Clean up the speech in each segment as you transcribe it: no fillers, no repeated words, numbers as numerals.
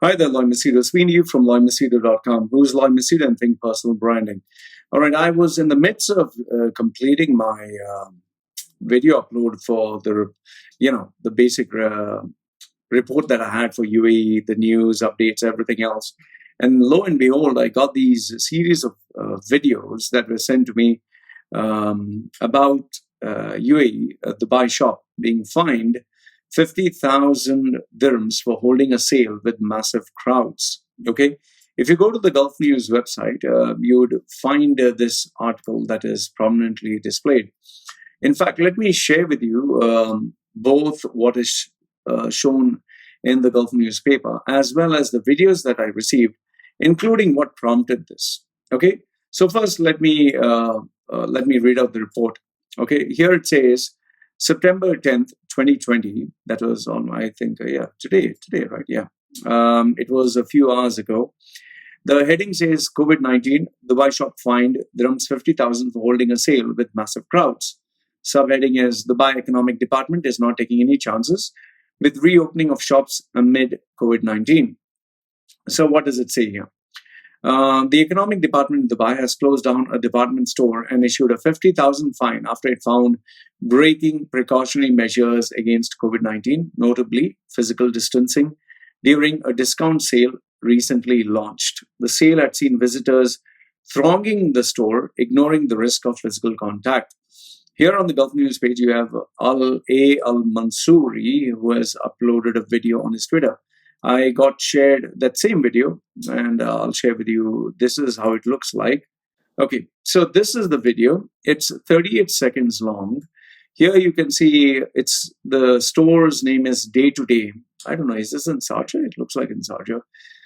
Hi there, Loy Machedo. Speaking to you from loymachedo.com. Who's Loy Machedo and Think Personal Branding. All right, I was in the midst of completing my video upload for the basic report that I had for UAE, the news, updates, everything else. And lo and behold, I got these series of videos that were sent to me about UAE, Dubai shop being fined 50,000 dirhams for holding a sale with massive crowds. Okay. If you go to the Gulf News website, you would find this article that is prominently displayed. In fact, let me share with you both what is shown in the Gulf newspaper as well as the videos that I received, including what prompted this. Okay. So first, let me read out the report. Okay. Here it says, September 10th, 2020, that was on, I think, today, right? Yeah. It was a few hours ago. The heading says, COVID-19, Dubai shop fined dirhams 50,000 for holding a sale with massive crowds. Subheading is, Dubai Economic Department is not taking any chances with reopening of shops amid COVID-19. So what does it say here? The Economic Department in Dubai has closed down a department store and issued a 50,000 fine after it found breaking precautionary measures against COVID-19, notably physical distancing, during a discount sale recently launched. The sale had seen visitors thronging the store, ignoring the risk of physical contact. Here on the Gulf News page, you have Al-Mansouri, who has uploaded a video on his Twitter. I got shared that same video, and I'll share with you. This is how it looks like. Okay, so this is the video. It's 38 seconds long. Here you can see the store's name is Day to Day. I don't know, is this in Sharjah? It looks like in Sharjah.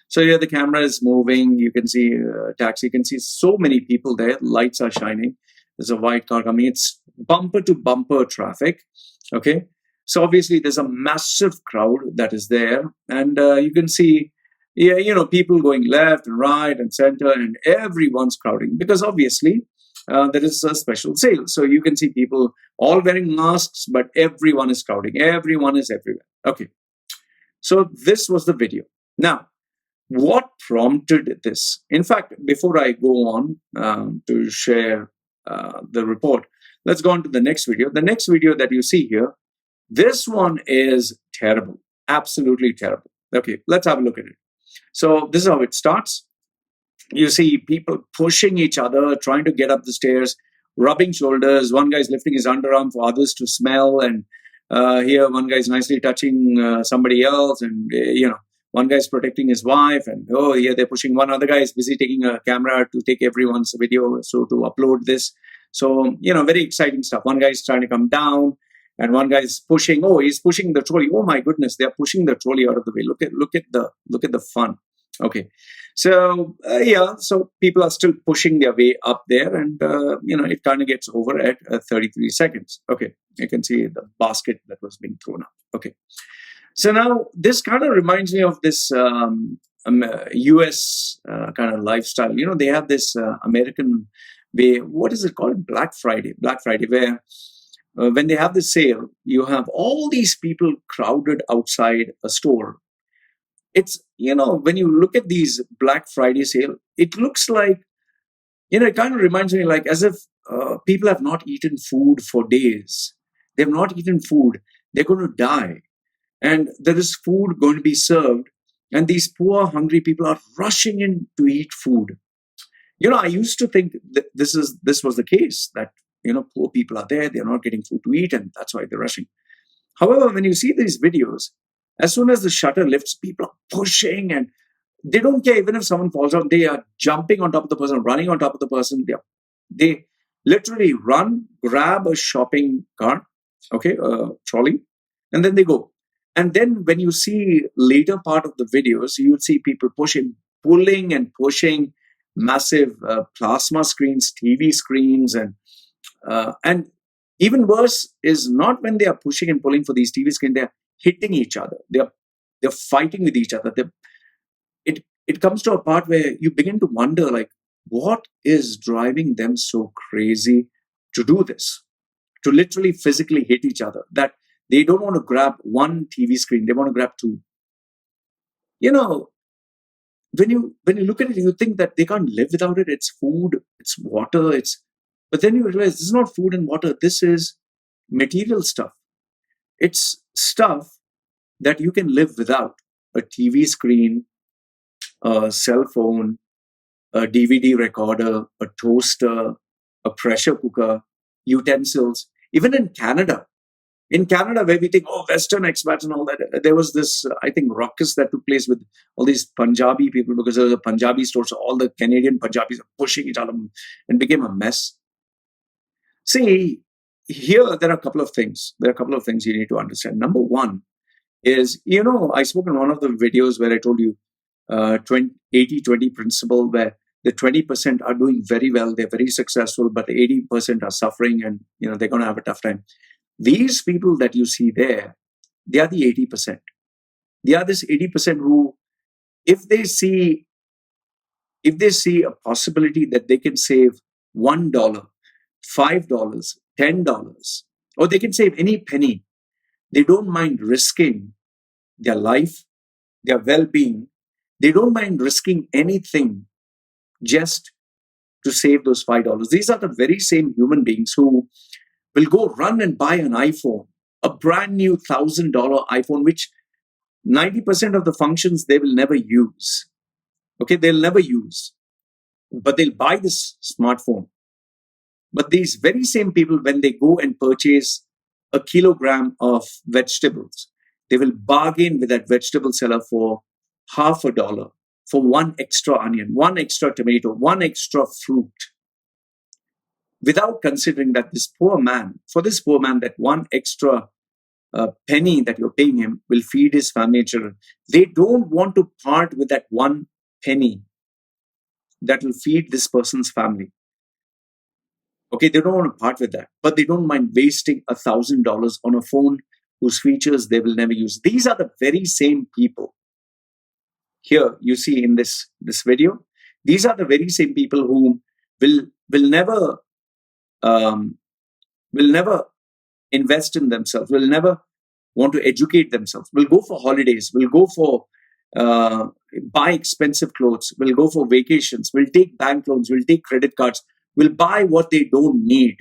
So here the camera is moving. You can see a taxi. You can see so many people there. Lights are shining. There's a white car coming. It's bumper to bumper traffic. Okay. So obviously there's a massive crowd that is there, and you can see, people going left and right and center, and everyone's crowding because obviously there is a special sale. So you can see people all wearing masks, but everyone is crowding. Everyone is everywhere. Okay. So this was the video. Now, what prompted this? In fact, before I go on to share the report, let's go on to the next video. The next video that you see here, this one is terrible, absolutely terrible. Okay, let's have a look at it. So this is how it starts. You see people pushing each other, trying to get up the stairs, rubbing shoulders. One guy's lifting his underarm for others to smell. And here one guy's nicely touching somebody else. And, one guy's protecting his wife. And, they're pushing. One other guy is busy taking a camera to take everyone's video, so to upload this. So, very exciting stuff. One guy's trying to come down. And one guy is pushing. He's pushing the trolley. Oh my goodness, they are pushing the trolley out of the way. Look at the fun. Okay, so so people are still pushing their way up there, and it kind of gets over at 33 seconds. Okay, you can see the basket that was being thrown up. Okay, so now this kind of reminds me of this US kind of lifestyle. They have this American way. What is it called? Black Friday, where when they have the sale, you have all these people crowded outside a store. It's, when you look at these Black Friday sale, it looks like, it kind of reminds me like as if people have not eaten food for days. They've not eaten food. They're going to die. And there is food going to be served. And these poor, hungry people are rushing in to eat food. I used to think that this was the case, that poor people are there, they're not getting food to eat, and that's why they're rushing. However, when you see these videos, as soon as the shutter lifts, people are pushing, and they don't care even if someone falls out. They are jumping on top of the person, running on top of the person. They literally run, grab a shopping cart, a trolley, and then they go. And then when you see later part of the videos, you would see people pulling and pushing massive plasma screens, TV screens, and even worse is not when they are pushing and pulling for these TV screens, they're hitting each other. They're fighting with each other. It comes to a part where you begin to wonder, like, what is driving them so crazy to do this? To literally physically hit each other, that they don't want to grab one TV screen, they want to grab two. when you look at it, you think that they can't live without it. It's food, it's water, but then you realize this is not food and water. This is material stuff. It's stuff that you can live without: a TV screen, a cell phone, a DVD recorder, a toaster, a pressure cooker, utensils. Even in Canada, where we think, oh, Western expats and all that, there was this, I think, ruckus that took place with all these Punjabi people because there was a Punjabi store. So all the Canadian Punjabis are pushing each other and became a mess. See, here there are a couple of things. There are a couple of things you need to understand. Number one is, I spoke in one of the videos where I told you 80-20 principle, where the 20% are doing very well, they're very successful, but the 80% are suffering and they're going to have a tough time. These people that you see there, they are the 80%. They are this 80% who, if they see a possibility that they can save $1, $5, $10, or they can save any penny, they don't mind risking their life, their well-being. They don't mind risking anything just to save those $5. These are the very same human beings who will go run and buy an iPhone, a brand new $1,000 iPhone, which 90% of the functions they will never use. Okay, they'll never use, but they'll buy this smartphone. But these very same people, when they go and purchase a kilogram of vegetables, they will bargain with that vegetable seller for $0.50, for one extra onion, one extra tomato, one extra fruit, without considering that for this poor man, that one extra penny that you're paying him will feed his family and children. They don't want to part with that one penny that will feed this person's family. Okay, they don't want to part with that, but they don't mind wasting $1,000 on a phone whose features they will never use. These are the very same people. Here you see in this video, these are the very same people who will never invest in themselves, will never want to educate themselves, will go for holidays, will go for buy expensive clothes, will go for vacations, will take bank loans, will take credit cards, will buy what they don't need.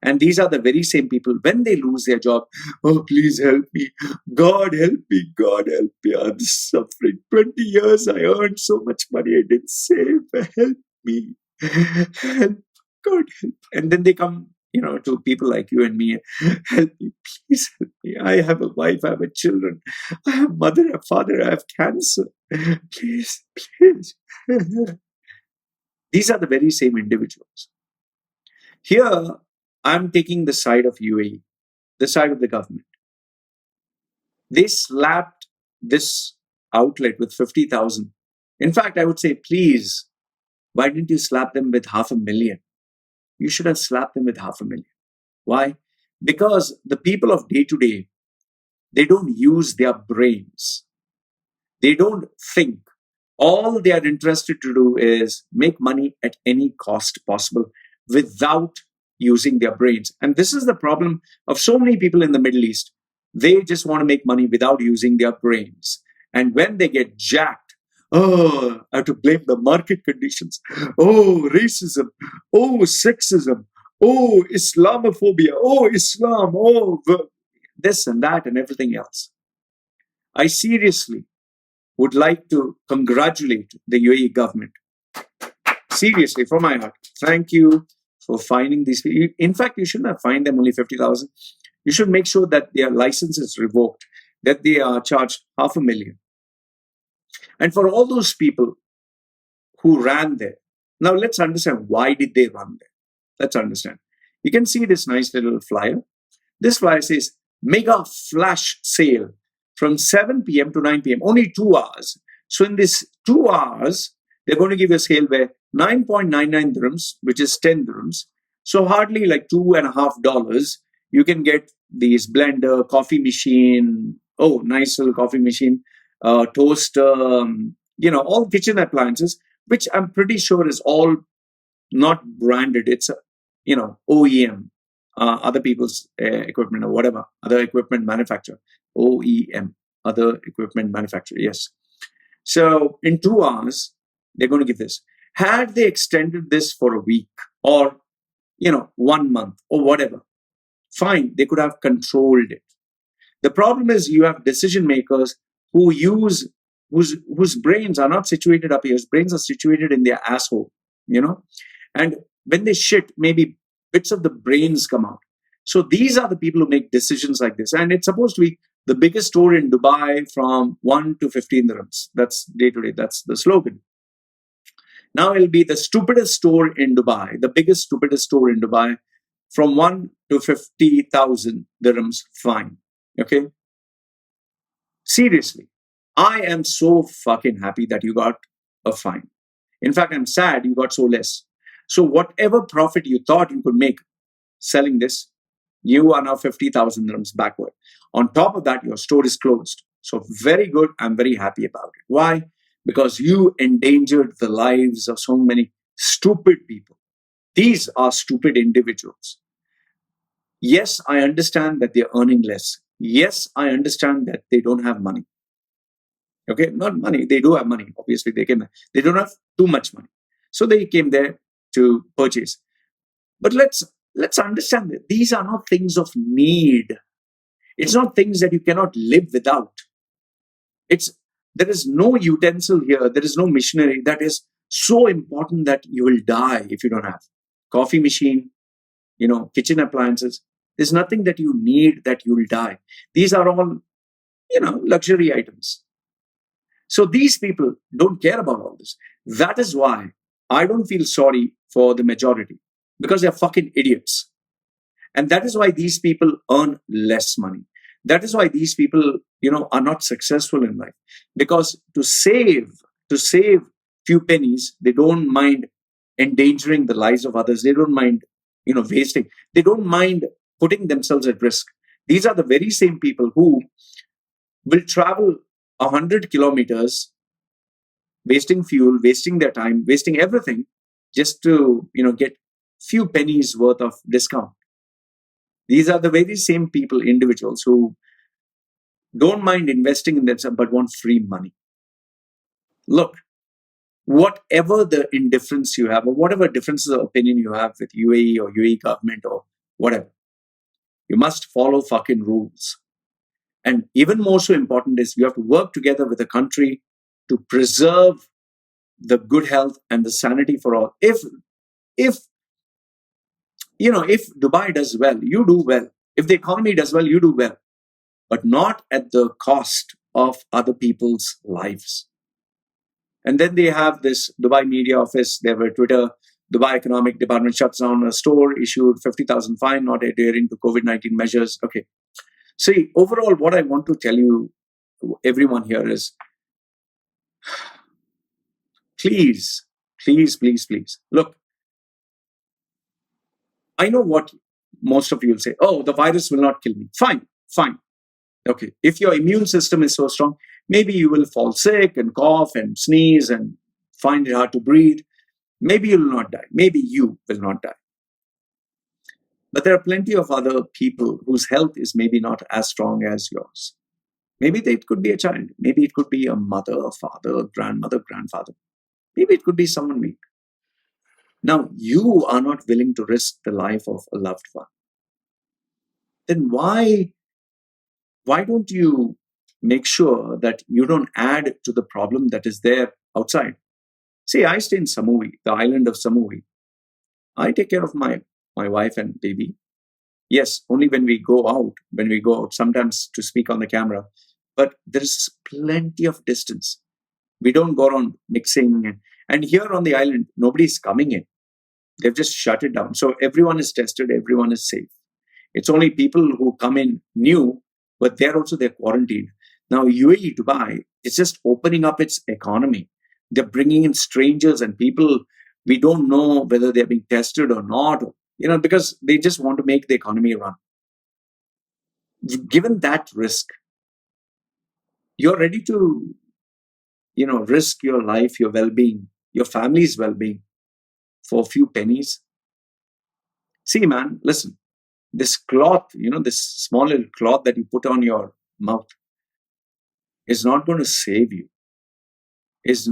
And these are the very same people, when they lose their job, oh, please help me. God help me. God help me. I'm suffering. 20 years I earned so much money I didn't save. Help me. Help. God help. And then they come, to people like you and me. Help me. Please help me. I have a wife. I have a children. I have mother, I have father. I have cancer. Please, please. These are the very same individuals. Here, I'm taking the side of UAE, the side of the government. They slapped this outlet with 50,000. In fact, I would say, please, why didn't you slap them with 500,000? You should have slapped them with 500,000. Why? Because the people of day to day, they don't use their brains. They don't think. All they are interested to do is make money at any cost possible without using their brains. And this is the problem of so many people in the Middle East. They just want to make money without using their brains. And when they get jacked, oh, I have to blame the market conditions. Oh, racism. Oh, sexism. Oh, Islamophobia. Oh, Islam. Oh, this and that and everything else. I seriously would like to congratulate the UAE government. Seriously, from my heart. Thank you for finding these people. In fact, you shouldn't have fined them only 50,000. You should make sure that their license is revoked, that they are charged 500,000. And for all those people who ran there, now let's understand, why did they run there? Let's understand. You can see this nice little flyer. This flyer says, mega flash sale from 7 p.m. to 9 p.m. Only 2 hours. So in this 2 hours, they're going to give you a sale where 9.99 dirhams, which is 10 dirhams. So hardly like $2.50, you can get these blender, coffee machine, oh, nice little coffee machine, toaster, all kitchen appliances, which I'm pretty sure is all not branded. It's, OEM, other people's equipment or whatever, other equipment manufacturer, OEM, other equipment manufacturer, yes. So in 2 hours, they're going to give this. Had they extended this for a week or 1 month or whatever, fine, they could have controlled it. The problem is you have decision makers who use whose brains are not situated up here. Whose brains are situated in their asshole, you know, and when they shit, maybe bits of the brains come out. So these are the people who make decisions like this, and it's supposed to be the biggest store in Dubai from 1 to 15 dirhams. That's day to day. That's the slogan. Now it'll be the stupidest store in Dubai, the biggest stupidest store in Dubai, from 1 to 50,000 dirhams. Fine, okay. Seriously, I am so fucking happy that you got a fine. In fact, I'm sad you got so less. So whatever profit you thought you could make selling this, you are now 50,000 dirhams backward. On top of that, your store is closed. So very good. I'm very happy about it. Why? Because you endangered the lives of so many stupid people. These are stupid individuals. Yes, I understand that they're earning less. Yes, I understand that they don't have money. Okay, not money. They do have money. Obviously, they don't have too much money. So they came there to purchase. But let's understand that these are not things of need. It's not things that you cannot live without. It's There is no utensil here, there is no machinery that is so important that you will die if you don't have. Coffee machine, kitchen appliances. There's nothing that you need that you will die. These are all, luxury items. So these people don't care about all this. That is why I don't feel sorry for the majority, because they're fucking idiots. And that is why these people earn less money. That is why these people, are not successful in life. Because to save few pennies, they don't mind endangering the lives of others. They don't mind, wasting. They don't mind putting themselves at risk. These are the very same people who will travel 100 kilometers, wasting fuel, wasting their time, wasting everything, just to get few pennies worth of discount. These are the very same people, individuals who don't mind investing in themselves but want free money. Look, whatever the indifference you have, or whatever differences of opinion you have with UAE or UAE government or whatever, you must follow fucking rules. And even more so important is you have to work together with the country to preserve the good health and the sanity for all. If if Dubai does well, you do well. If the economy does well, you do well, but not at the cost of other people's lives. And then they have this Dubai media office, they have a Twitter. Dubai Economic Department shuts down a store, issued 50,000 fine, not adhering to COVID-19 measures. Okay. See, overall, what I want to tell you, everyone here, is please, please, please, please, look, I know what most of you will say. Oh, the virus will not kill me. Fine, fine. Okay. If your immune system is so strong, maybe you will fall sick and cough and sneeze and find it hard to breathe. Maybe you will not die. Maybe you will not die. But there are plenty of other people whose health is maybe not as strong as yours. Maybe it could be a child. Maybe it could be a mother, a father, a grandmother, grandfather. Maybe it could be someone weak. Now, you are not willing to risk the life of a loved one. Then why don't you make sure that you don't add to the problem that is there outside? See, I stay in Samui, the island of Samui. I take care of my wife and baby. Yes, only when we go out, sometimes to speak on the camera. But there's plenty of distance. We don't go around mixing. And here on the island, nobody's coming in. They've just shut it down. So everyone is tested, everyone is safe. It's only people who come in new, but they're quarantined. Now, UAE, Dubai, is just opening up its economy. They're bringing in strangers and people we don't know whether they're being tested or not, because they just want to make the economy run. Given that risk, you're ready to, risk your life, your well-being, your family's well-being for a few pennies. See, man, listen, this cloth, this small little cloth that you put on your mouth is not going to save you. is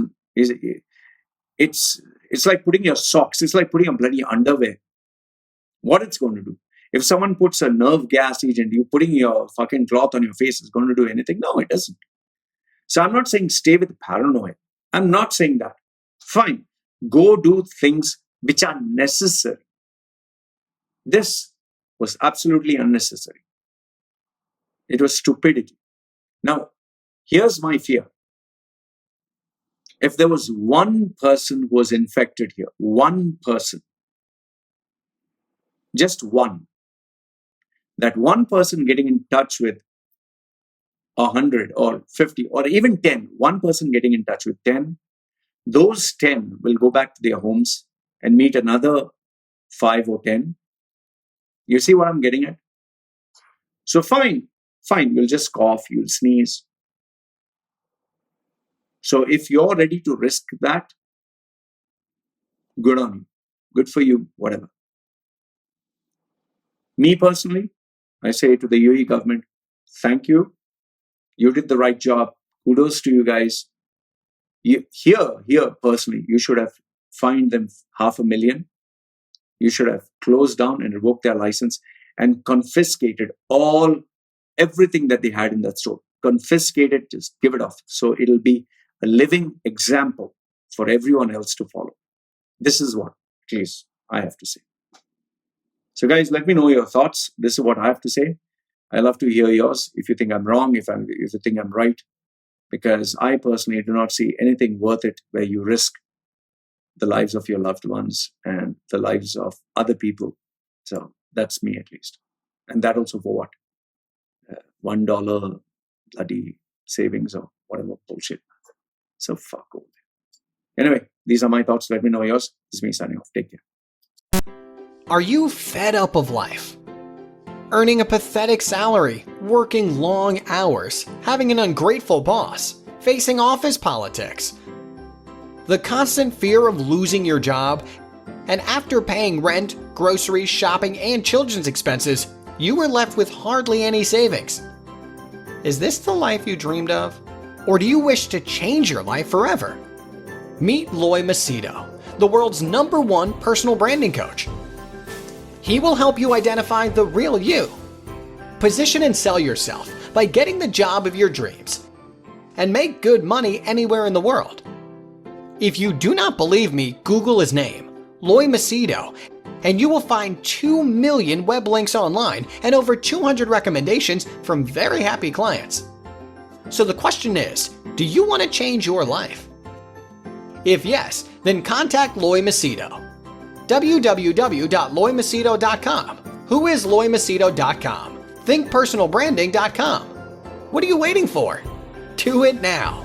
it's like putting your socks. It's like putting a bloody underwear. What it's going to do? If someone puts a nerve gas agent, you putting your fucking cloth on your face is going to do anything? No, it doesn't. So I'm not saying stay with paranoia. I'm not saying that. Fine. Go do things which are necessary. This was absolutely unnecessary. It was stupidity. Now, here's my fear. If there was one person who was infected here, one person, just one, that one person getting in touch with 100 or 50 or even 10, one person getting in touch with 10, those 10 will go back to their homes and meet another 5 or 10. You see what I'm getting at? So fine, you'll just cough, you'll sneeze. So if you're ready to risk that, good on you. Good for you, whatever. Me personally, I say to the UAE government, thank you. You did the right job. Kudos to you guys. Here, personally, you should have fined them $500,000. You should have closed down and revoked their license and confiscated everything that they had in that store. Confiscate it, just give it off. So it'll be a living example for everyone else to follow. This is what, at least, I have to say. So guys, let me know your thoughts. This is what I have to say. I love to hear yours. If you think I'm wrong, if you think I'm right, because I personally do not see anything worth it where you risk the lives of your loved ones and the lives of other people. So that's me at least. And that also for what? $1 bloody savings or whatever bullshit. So fuck all. Anyway, these are my thoughts. Let me know yours. This is me signing off. Take care. Are you fed up of life? Earning a pathetic salary, working long hours, having an ungrateful boss, facing office politics, the constant fear of losing your job, and after paying rent, groceries, shopping, and children's expenses, you were left with hardly any savings. Is this the life you dreamed of? Or do you wish to change your life forever? Meet Loy Machedo, the world's #1 personal branding coach. He will help you identify the real you. Position and sell yourself by getting the job of your dreams and make good money anywhere in the world. If you do not believe me, Google his name, Loy Machedo, and you will find 2 million web links online and over 200 recommendations from very happy clients. So the question is, do you want to change your life? If yes, then contact Loy Machedo. www.loymachedo.com. Who is loymachedo.com? Thinkpersonalbranding.com. What are you waiting for? Do it now.